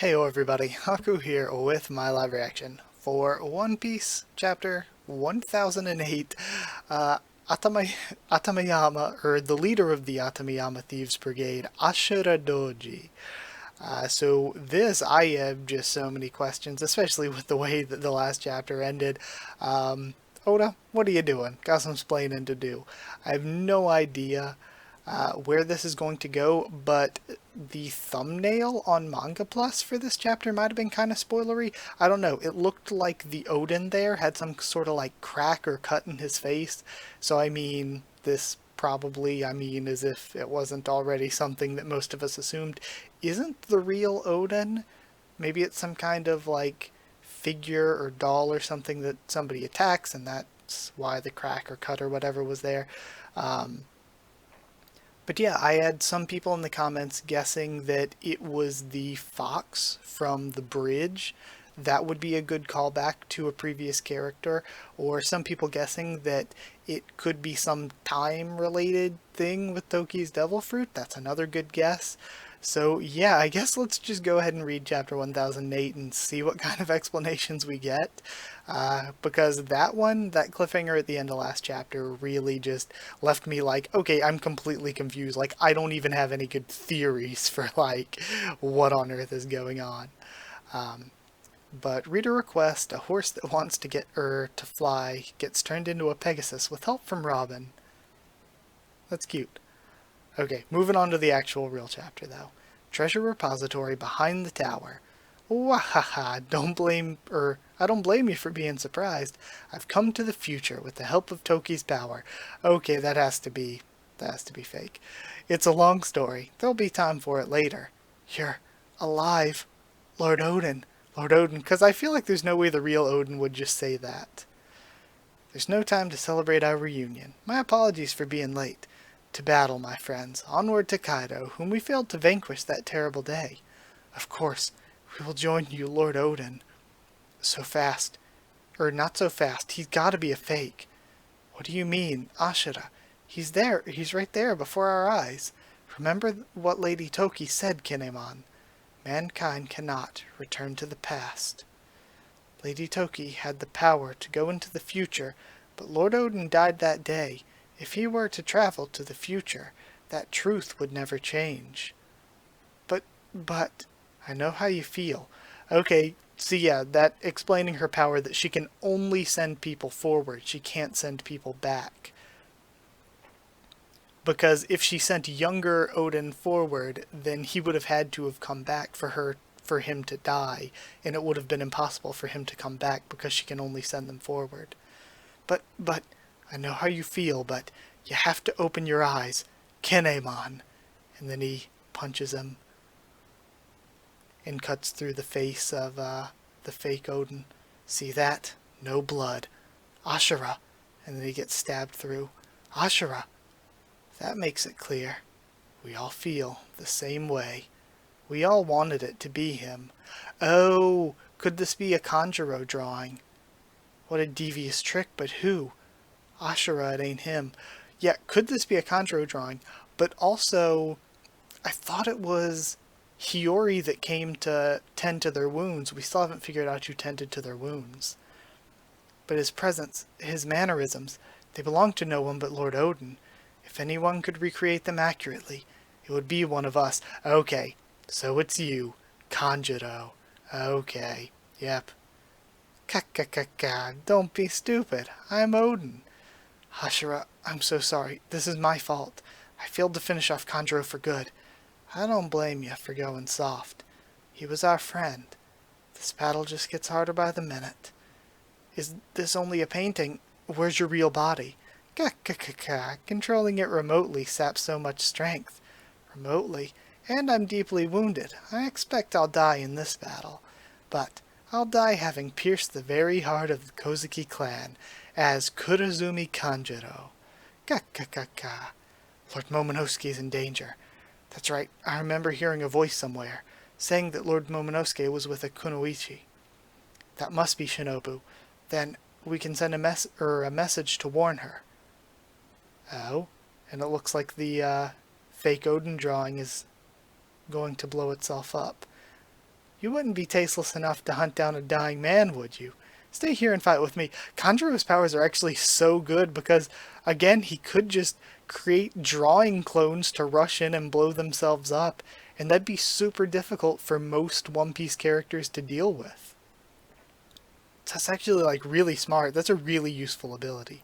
Heyo everybody, Haku here with my live reaction for One Piece chapter 1008. Atamayama, or the leader of the Atamayama Thieves Brigade, Ashura Doji. So this, I have just so many questions, especially with the way that the last chapter ended. Oda, what are you doing? Got some splaining to do. I have no idea where this is going to go, but the thumbnail on Manga Plus for this chapter might have been kind of spoilery. I don't know. It looked like the Odin there had some sort of like crack or cut in his face. So I mean, this probably, as if it wasn't already something that most of us assumed, isn't the real Odin. Maybe it's some kind of like figure or doll or something that somebody attacks, and that's why the crack or cut or whatever was there. Um, but yeah, I had some people in the comments guessing that it was the fox from the bridge. That would be a good callback to a previous character, or some people guessing that it could be some time-related thing with Toki's Devil Fruit. That's another good guess. So yeah, I guess let's just go ahead and read chapter 1008 and see what kind of explanations we get. Because that one, that cliffhanger at the end of last chapter really just left me like, okay, I'm completely confused. Like, I don't even have any good theories for like what on earth is going on. But reader request, a horse that wants to get to fly gets turned into a Pegasus with help from Robin. That's cute. Okay, moving on to the actual real chapter though. Treasure repository behind the tower. Wahaha, I don't blame you for being surprised. I've come to the future with the help of Toki's power. Okay, that has to be fake. It's a long story. There'll be time for it later. You're alive, Lord Odin. Lord Odin, because I feel like there's no way the real Odin would just say that. There's no time to celebrate our reunion. My apologies for being late. To battle, my friends. Onward to Kaido, whom we failed to vanquish that terrible day. Of course, we will join you, Lord Odin. So fast. Not so fast. He's gotta be a fake. What do you mean, Ashura? He's there. He's right there before our eyes. Remember what Lady Toki said, Kinemon. Mankind cannot return to the past. Lady Toki had the power to go into the future, but Lord Odin died that day. If he were to travel to the future, that truth would never change. But, I know how you feel. Okay, so yeah, that explaining her power that she can only send people forward, she can't send people back. Because if she sent younger Odin forward, then he would have had to have come back for him to die, and it would have been impossible for him to come back because she can only send them forward. But, I know how you feel, but you have to open your eyes. Kinemon. And then he punches him and cuts through the face of the fake Odin. See that? No blood. Ashura. And then he gets stabbed through. Ashura. That makes it clear. We all feel the same way. We all wanted it to be him. Oh, could this be a Kanjuro drawing? What a devious trick, but who? Ashura, it ain't him. Yeah, could this be a Kanjuro drawing? But also, I thought it was Hiyori that came to tend to their wounds. We still haven't figured out who tended to their wounds. But his presence, his mannerisms, they belong to no one but Lord Odin. If anyone could recreate them accurately, it would be one of us. Okay, so it's you, Kanjuro. Okay, yep. Ka, don't be stupid. I'm Odin. Hashira, I'm so sorry. This is my fault. I failed to finish off Kanjuro for good. I don't blame you for going soft. He was our friend. This battle just gets harder by the minute. Is this only a painting? Where's your real body? Controlling it remotely saps so much strength. Remotely? And I'm deeply wounded. I expect I'll die in this battle. But I'll die having pierced the very heart of the Kozuki clan as Kurozumi Kanjuro. Lord Momonosuke is in danger. That's right, I remember hearing a voice somewhere, saying that Lord Momonosuke was with a kunoichi. That must be Shinobu. Then we can send a message to warn her. Oh, and it looks like the fake Odin drawing is going to blow itself up. You wouldn't be tasteless enough to hunt down a dying man, would you? Stay here and fight with me. Kanjuro's powers are actually so good because, again, he could just create drawing clones to rush in and blow themselves up, and that'd be super difficult for most One Piece characters to deal with. So that's actually, like, really smart. That's a really useful ability.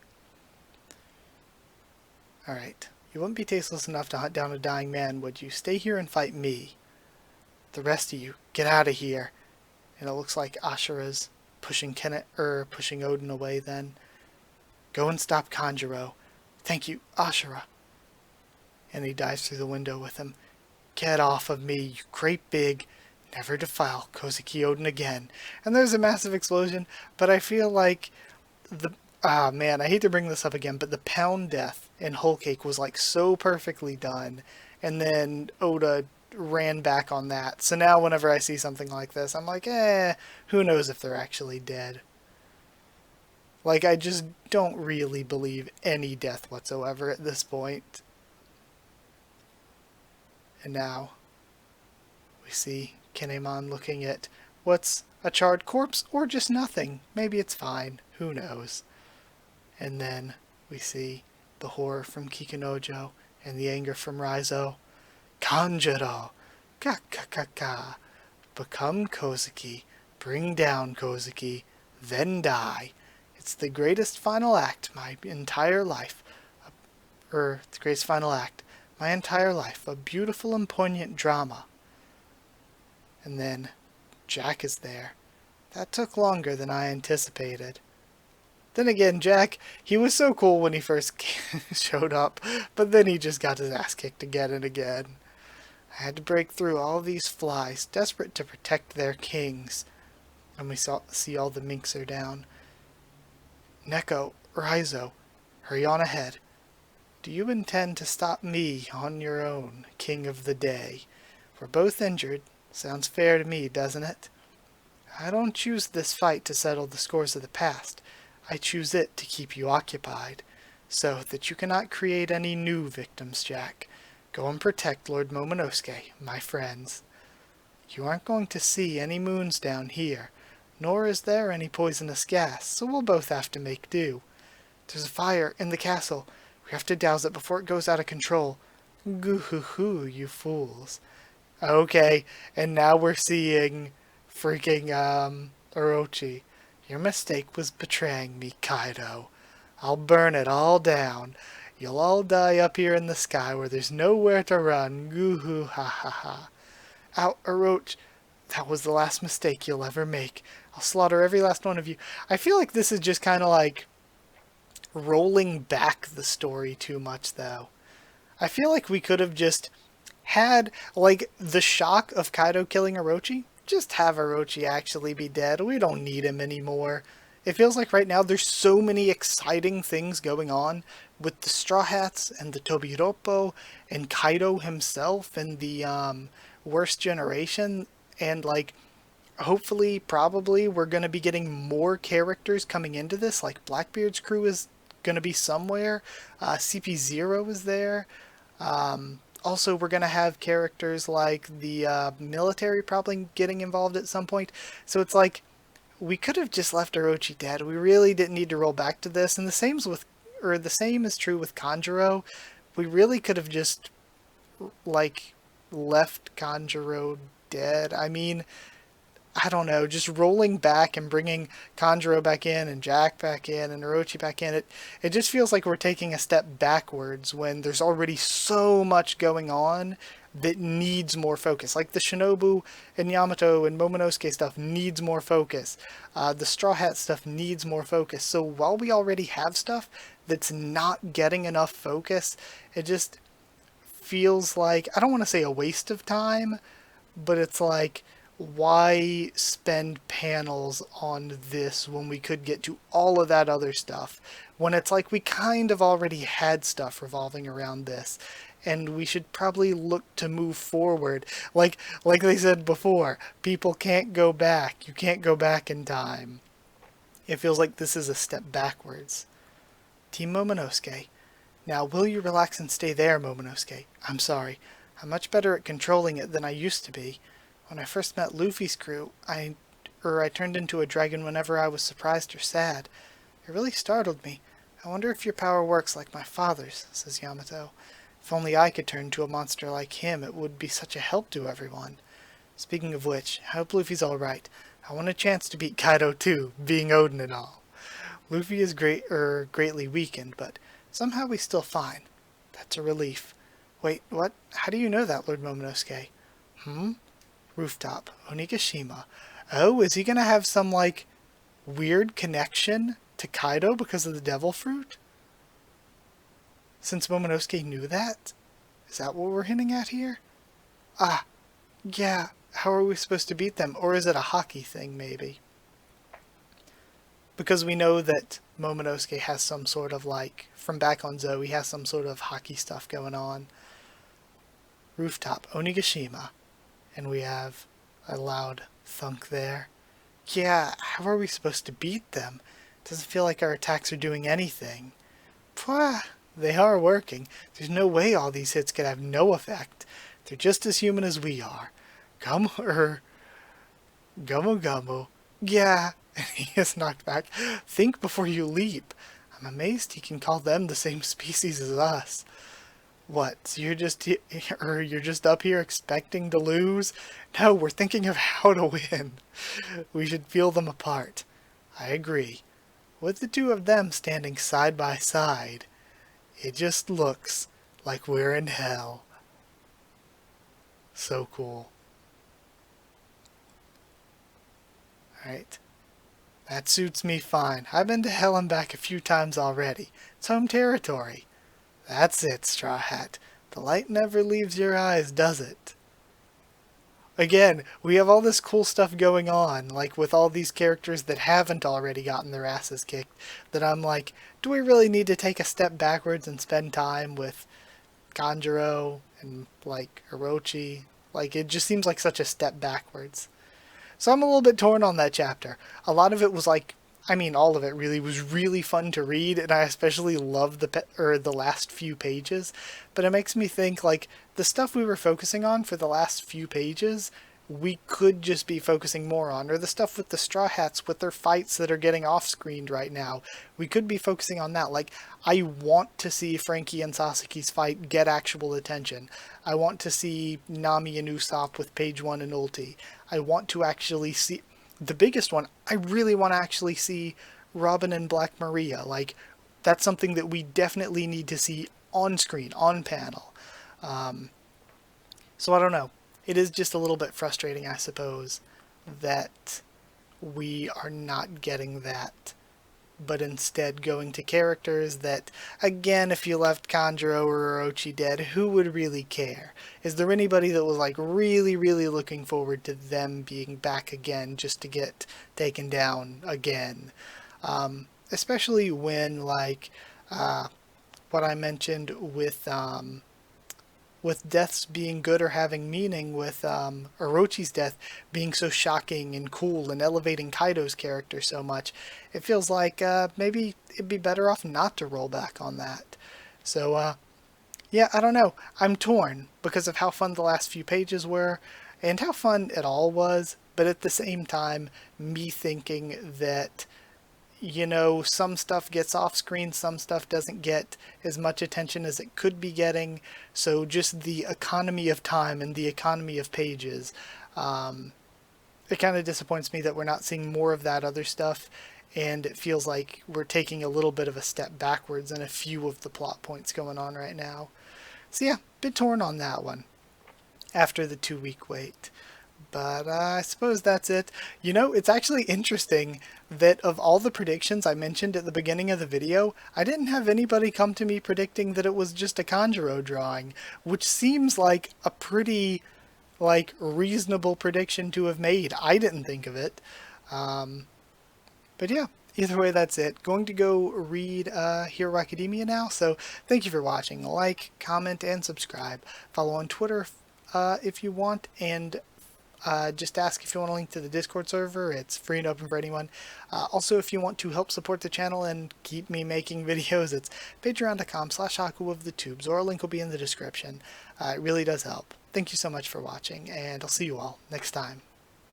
Alright. You wouldn't be tasteless enough to hunt down a dying man, would you? Stay here and fight me. The rest of you, get out of here. And it looks like Ashura's pushing pushing Odin away then. Go and stop Kanjuro. Thank you, Ashura. And he dives through the window with him. Get off of me, you great big, never defile Kozuki Odin again. And there's a massive explosion, but I feel like man, I hate to bring this up again, but the pound death in Whole Cake was like so perfectly done, and then Oda ran back on that. So now whenever I see something like this, I'm like, who knows if they're actually dead. Like, I just don't really believe any death whatsoever at this point. And now we see Kinemon looking at what's a charred corpse or just nothing. Maybe it's fine. Who knows? And then we see the horror from Kikunojo and the anger from Raizo. Kanjuro! Ka. Become Kozuki. Bring down Kozuki. Then die. It's the greatest final act my entire life. The greatest final act. My entire life. A beautiful and poignant drama. And then Jack is there. That took longer than I anticipated. Then again, Jack, he was so cool when he first showed up, but then he just got his ass kicked again and again. I had to break through all these flies, desperate to protect their kings. And we see all the minks are down. Neko, Raizo, hurry on ahead. Do you intend to stop me on your own, King of the Day? We're both injured. Sounds fair to me, doesn't it? I don't choose this fight to settle the scores of the past. I choose it to keep you occupied, so that you cannot create any new victims, Jack. Go and protect Lord Momonosuke, my friends. You aren't going to see any moons down here, nor is there any poisonous gas, so we'll both have to make do. There's a fire in the castle. We have to douse it before it goes out of control. Goo-hoo-hoo, you fools. Okay, and now we're seeing freaking, Orochi. Your mistake was betraying me, Kaido. I'll burn it all down. You'll all die up here in the sky where there's nowhere to run. Goo-hoo, ha-ha-ha. Ow, Orochi. That was the last mistake you'll ever make. I'll slaughter every last one of you. I feel like this is just kind of like rolling back the story too much, though. I feel like we could have just had, like, the shock of Kaido killing Orochi. Just have Orochi actually be dead. We don't need him anymore. It feels like right now there's so many exciting things going on with the Straw Hats and the Tobiroppo and Kaido himself and the Worst Generation. And, like, hopefully, probably, we're going to be getting more characters coming into this. Like, Blackbeard's crew is going to be somewhere. CP0 is there. Also, we're going to have characters like the military probably getting involved at some point. So it's like, we could have just left Orochi dead. We really didn't need to roll back to this. And the same is true with Kanjuro. We really could have just, like, left Kanjuro dead. I mean, I don't know, just rolling back and bringing Kanjuro back in and Jack back in and Orochi back in, it just feels like we're taking a step backwards when there's already so much going on that needs more focus. Like the Shinobu and Yamato and Momonosuke stuff needs more focus. The Straw Hat stuff needs more focus. So while we already have stuff that's not getting enough focus, it just feels like, I don't want to say a waste of time, but it's like, why spend panels on this when we could get to all of that other stuff? When it's like we kind of already had stuff revolving around this, and we should probably look to move forward. Like they said before, people can't go back. You can't go back in time. It feels like this is a step backwards. Team Momonosuke. Now, will you relax and stay there, Momonosuke? I'm sorry. I'm much better at controlling it than I used to be. When I first met Luffy's crew, I turned into a dragon whenever I was surprised or sad. It really startled me. I wonder if your power works like my father's, says Yamato. If only I could turn into a monster like him, it would be such a help to everyone. Speaking of which, I hope Luffy's alright. I want a chance to beat Kaido too, being Odin and all. Luffy is greatly weakened, but somehow he's still fine. That's a relief. Wait, what? How do you know that, Lord Momonosuke? Rooftop, Onigashima. Oh, is he gonna have some, like, weird connection to Kaido because of the devil fruit? Since Momonosuke knew that? Is that what we're hinting at here? Ah, yeah, how are we supposed to beat them? Or is it a hockey thing, maybe? Because we know that Momonosuke has some sort of, like, from back on Zou, he has some sort of hockey stuff going on. Rooftop, Onigashima. And we have a loud thunk there. Yeah, how are we supposed to beat them? Doesn't feel like our attacks are doing anything. Pwah, they are working. There's no way all these hits could have no effect. They're just as human as we are. Gummo Gummo. Yeah, and he is knocked back. Think before you leap. I'm amazed he can call them the same species as us. What, so you're just up here expecting to lose? No, we're thinking of how to win. We should feel them apart. I agree. With the two of them standing side by side, it just looks like we're in hell. So cool. Alright. That suits me fine. I've been to hell and back a few times already. It's home territory. That's it, Straw Hat. The light never leaves your eyes, does it? Again, we have all this cool stuff going on, like with all these characters that haven't already gotten their asses kicked, that I'm like, do we really need to take a step backwards and spend time with Kanjuro and, like, Orochi? Like, it just seems like such a step backwards. So I'm a little bit torn on that chapter. A lot of it was like, I mean, all of it really was really fun to read, and I especially loved the last few pages. But it makes me think, like, the stuff we were focusing on for the last few pages, we could just be focusing more on, or the stuff with the Straw Hats with their fights that are getting off-screened right now. We could be focusing on that. Like, I want to see Frankie and Sasuke's fight get actual attention. I want to see Nami and Usopp with Page 1 and Ulti. I want to actually see... The biggest one, I really want to actually see Robin and Black Maria. Like, that's something that we definitely need to see on screen, on panel. So I don't know. It is just a little bit frustrating, I suppose, that we are not getting that, but instead going to characters that, again, if you left Kanjuro or Orochi dead, who would really care? Is there anybody that was, like, really, really looking forward to them being back again just to get taken down again? Especially when, like, what I mentioned with deaths being good or having meaning, with Orochi's death being so shocking and cool and elevating Kaido's character so much, it feels like maybe it'd be better off not to roll back on that. So, yeah, I don't know. I'm torn because of how fun the last few pages were and how fun it all was, but at the same time, me thinking that, you know, some stuff gets off screen, some stuff doesn't get as much attention as it could be getting. So just the economy of time and the economy of pages, it kind of disappoints me that we're not seeing more of that other stuff. And it feels like we're taking a little bit of a step backwards in a few of the plot points going on right now. So yeah, bit torn on that one after the 2-week wait. But I suppose that's it. You know, it's actually interesting that of all the predictions I mentioned at the beginning of the video, I didn't have anybody come to me predicting that it was just a Kanjuro drawing, which seems like a pretty, like, reasonable prediction to have made. I didn't think of it. But yeah, either way, that's it. Going to go read Hero Academia now, so thank you for watching. Like, comment, and subscribe. Follow on Twitter if you want, and just ask if you want a link to the Discord server. It's free and open for anyone. Also, if you want to help support the channel and keep me making videos, it's patreon.com/Haku of the Tubes, or a link will be in the description. It really does help. thank you so much for watching, and I'll see you all next time.